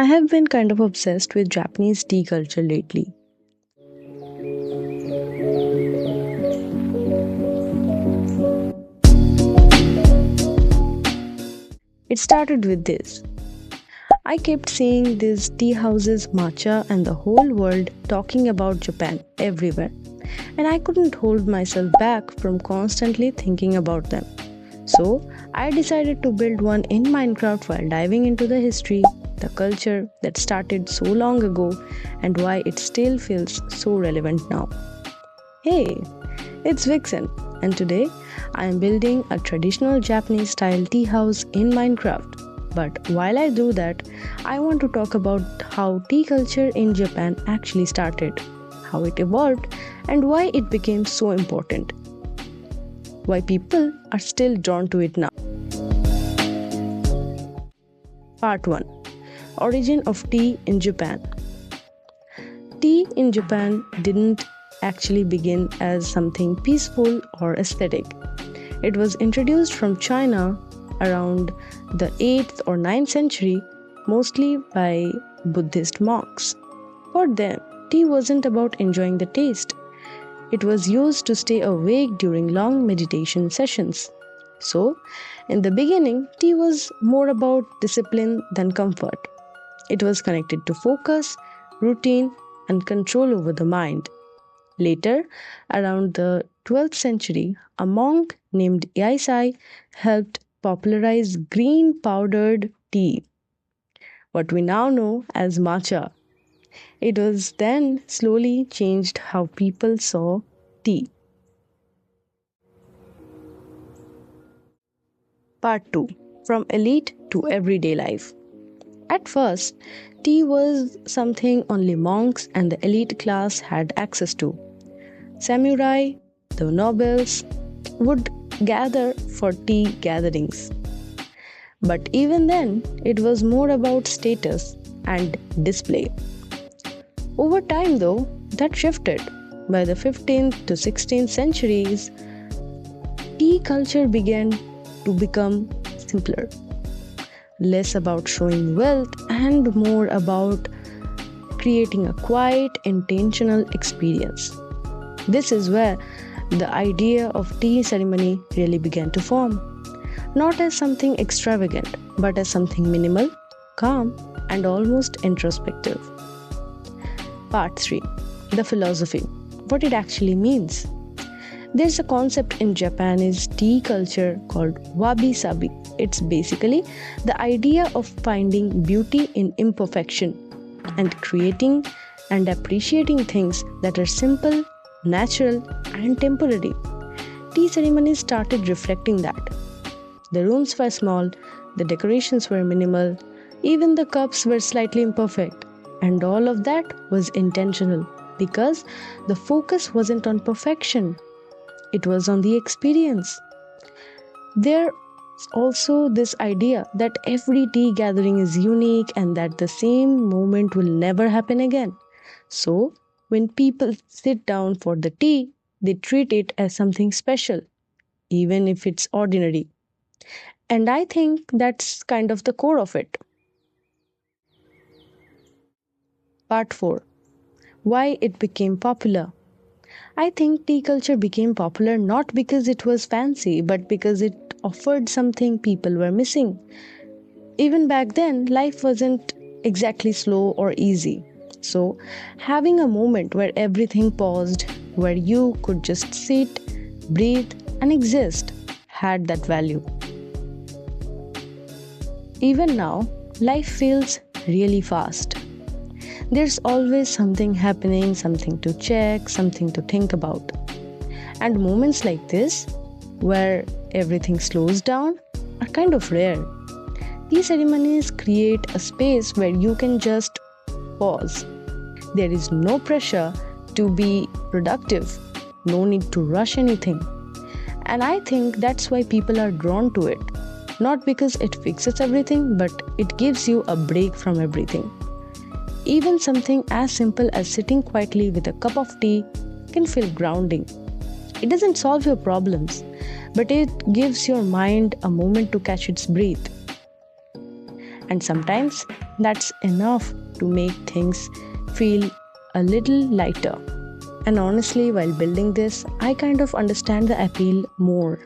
I have been kind of obsessed with Japanese tea culture lately. It started with this. I kept seeing these tea houses, matcha, and the whole world talking about Japan everywhere, and I couldn't hold myself back from constantly thinking about them. So, I decided to build one in Minecraft while diving into the history, the culture that started so long ago, and why it still feels so relevant now. Hey, it's Vixen, and today I am building a traditional Japanese style tea house in Minecraft. But while I do that, I want to talk about how tea culture in Japan actually started, how it evolved, and why it became so important. Why people are still drawn to it now. Part 1. Origin of tea in Japan. Tea in Japan didn't actually begin as something peaceful or aesthetic. It was introduced from China around the 8th or 9th century, mostly by Buddhist monks. For them, tea wasn't about enjoying the taste. It was used to stay awake during long meditation sessions. So, in the beginning, tea was more about discipline than comfort. It was connected to focus, routine, and control over the mind. Later, around the 12th century, a monk named Yaisai helped popularize green powdered tea, what we now know as matcha. It was then slowly changed how people saw tea. Part 2. From elite to everyday life. At first, tea was something only monks and the elite class had access to. Samurai, the nobles, would gather for tea gatherings. But even then, it was more about status and display. Over time, though, that shifted. By the 15th to 16th centuries, tea culture began to become simpler, less about showing wealth and more about creating a quiet, intentional experience. This is where the idea of tea ceremony really began to form, not as something extravagant, but as something minimal, calm, and almost introspective. Part 3. The philosophy. What it actually means. There's a concept in Japanese tea culture called wabi-sabi. It's basically the idea of finding beauty in imperfection and creating and appreciating things that are simple, natural, and temporary. Tea ceremonies started reflecting that. The rooms were small, the decorations were minimal, even the cups were slightly imperfect, and all of that was intentional because the focus wasn't on perfection, it was on the experience. There's also this idea that every tea gathering is unique and that the same moment will never happen again. So, when people sit down for the tea, they treat it as something special, even if it's ordinary. And I think that's kind of the core of it. Part 4. Why it became popular. I think tea culture became popular not because it was fancy, but because it offered something people were missing. Even back then, life wasn't exactly slow or easy. So, having a moment where everything paused, where you could just sit, breathe, and exist, had that value. Even now, life feels really fast. There's always something happening, something to check, something to think about. And moments like this, where everything slows down, are kind of rare. These ceremonies create a space where you can just pause. There is no pressure to be productive, no need to rush anything. And I think that's why people are drawn to it. Not because it fixes everything, but it gives you a break from everything. Even something as simple as sitting quietly with a cup of tea can feel grounding. It doesn't solve your problems, but it gives your mind a moment to catch its breath. And sometimes that's enough to make things feel a little lighter. And honestly, while building this, I kind of understand the appeal more.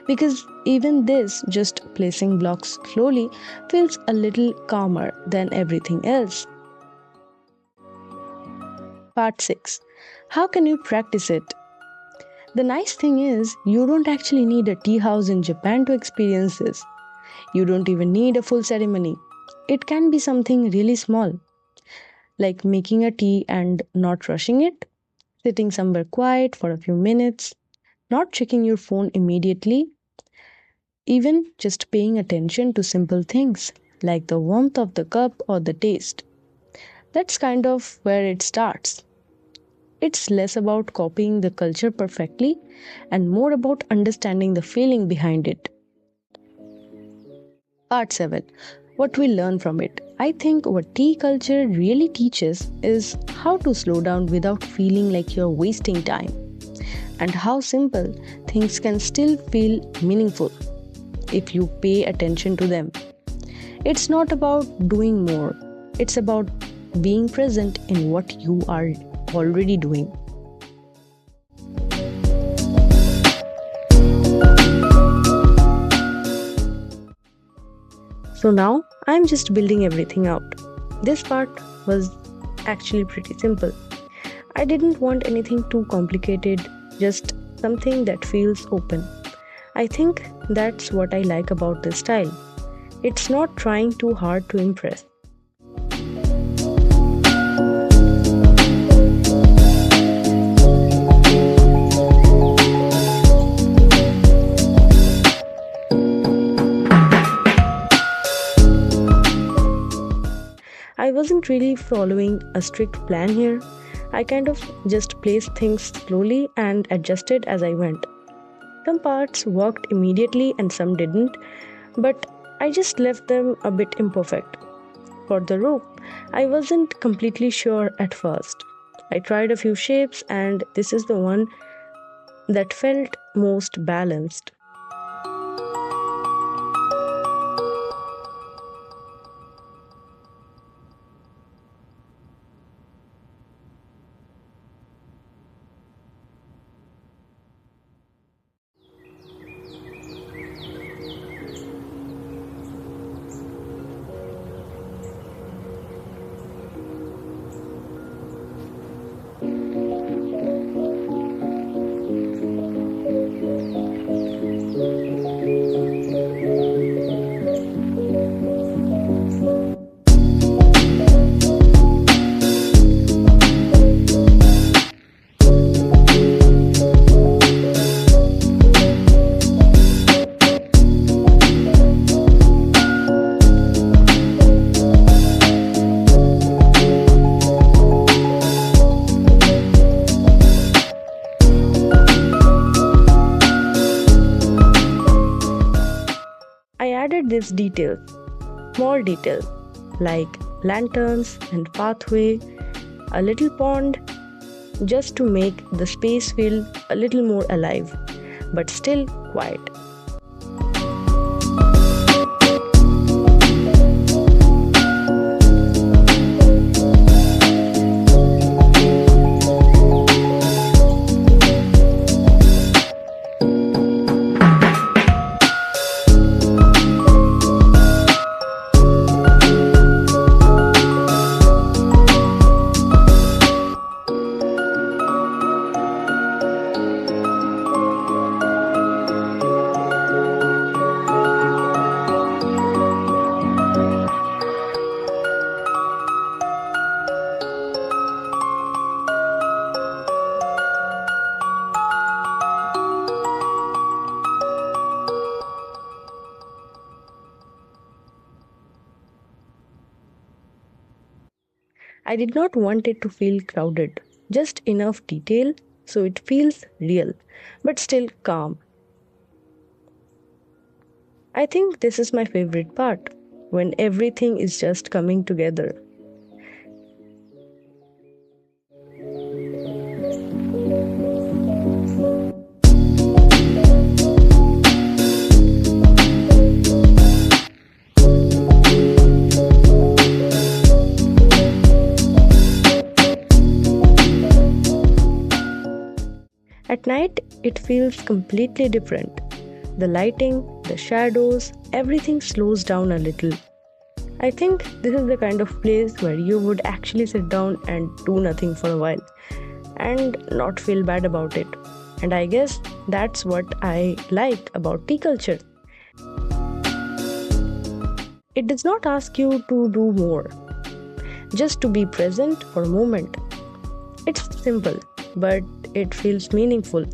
Because even this, just placing blocks slowly, feels a little calmer than everything else. Part 6. How can you practice it? The nice thing is, you don't actually need a tea house in Japan to experience this. You don't even need a full ceremony. It can be something really small, like making a tea and not rushing it, sitting somewhere quiet for a few minutes, not checking your phone immediately, even just paying attention to simple things like the warmth of the cup or the taste. That's kind of where it starts. It's less about copying the culture perfectly and more about understanding the feeling behind it. Part 7. What we learn from it. I think what tea culture really teaches is how to slow down without feeling like you're wasting time, and how simple things can still feel meaningful if you pay attention to them. It's not about doing more, it's about being present in what you are already doing. So now I'm just building everything out. This part was actually pretty simple. I didn't want anything too complicated, just something that feels open. I think that's what I like about this style. It's not trying too hard to impress. I wasn't really following a strict plan here. I kind of just placed things slowly and adjusted as I went. Some parts worked immediately and some didn't, but I just left them a bit imperfect. For the rope, I wasn't completely sure at first. I tried a few shapes, and this is the one that felt most balanced. I added these details, small details like lanterns and pathway, a little pond, just to make the space feel a little more alive, but still quiet. I did not want it to feel crowded, just enough detail so it feels real, but still calm. I think this is my favorite part, when everything is just coming together. At night, it feels completely different. The lighting, the shadows, everything slows down a little. I think this is the kind of place where you would actually sit down and do nothing for a while and not feel bad about it. And I guess that's what I like about tea culture. It does not ask you to do more, just to be present for a moment. It's simple, but it feels meaningful.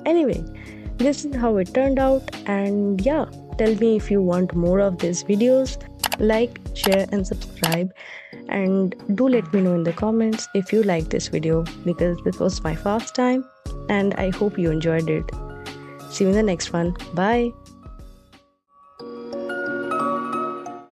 Anyway, this is how it turned out, and yeah, tell me if you want more of these videos. Like, share, and subscribe, and do let me know in the comments if you like this video, because this was my first time and I hope you enjoyed it. See you in the next one. Bye.